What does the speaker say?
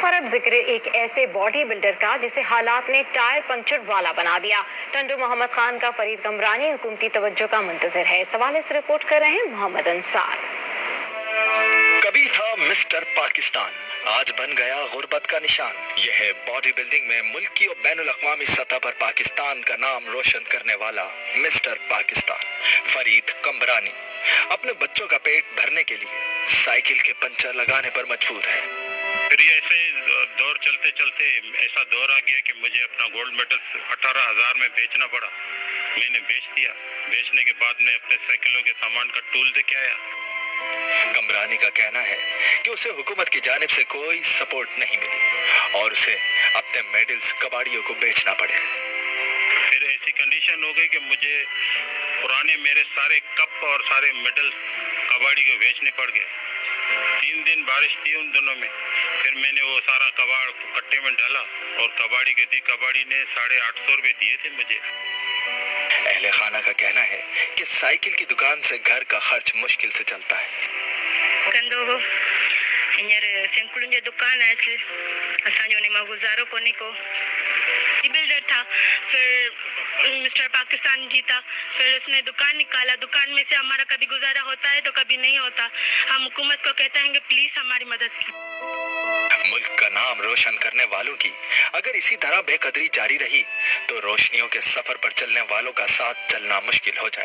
और अब जिक्र एक ऐसे बॉडी बिल्डर का जिसे हालात ने टायर पंचर वाला बना दिया। टंडू मोहम्मद खान का फरीद कमरानी हुकूमती तवज्जो का मुंतजर है। इस हवाले से रिपोर्ट कर रहे हैं मोहम्मद अंसार। कभी था मिस्टर पाकिस्तान, आज बन गया गुर्बत का निशान। यह है बॉडी बिल्डिंग में मुल्की और बैनुल अक़वामी सतह पर पाकिस्तान का नाम रोशन करने वाला मिस्टर पाकिस्तान फरीद कमरानी। अपने बच्चों का पेट भरने के लिए साइकिल के पंचर लगाने पर मजबूर है। फिर ये ऐसे दौर चलते चलते ऐसा दौर आ गया कि मुझे अपना गोल्ड मेडल 18,000 में बेचना पड़ा। मैंने बेच दिया। बेचने के बाद में अपने साइकिलों के सामान का टूल लेके आया। कमरानी का कहना है कि उसे हुकूमत की जानिब से कोई सपोर्ट नहीं मिली और उसे अपने मेडल्स कबाड़ियों को बेचना पड़े। फिर ऐसी कंडीशन हो गई कि मुझे पुराने मेरे सारे कप और सारे मेडल कबाड़ी को बेचने पड़ गए। 3 दिन बारिश थी उन दिनों में। फिर मैंने वो सारा कबाड़ कट्टे में डाला और कबाड़ी के दी। कबाड़ी ने 850 रुपये दिए थे मुझे। अहले खाना का कहना है कि साइकिल की दुकान से घर का खर्च मुश्किल से चलता है। दुकान है गुजारो कोने को बिल्डर था। फिर मिस्टर पाकिस्तान जीता। फिर उसने दुकान निकाला। दुकान में से हमारा कभी गुजारा होता है तो कभी नहीं होता। हम हुकूमत को कहते हैं कि प्लीज हमारी मदद की। मुल्क का नाम रोशन करने वालों की अगर इसी तरह बेकदरी जारी रही तो रोशनियों के सफर पर चलने वालों का साथ चलना मुश्किल हो जाए।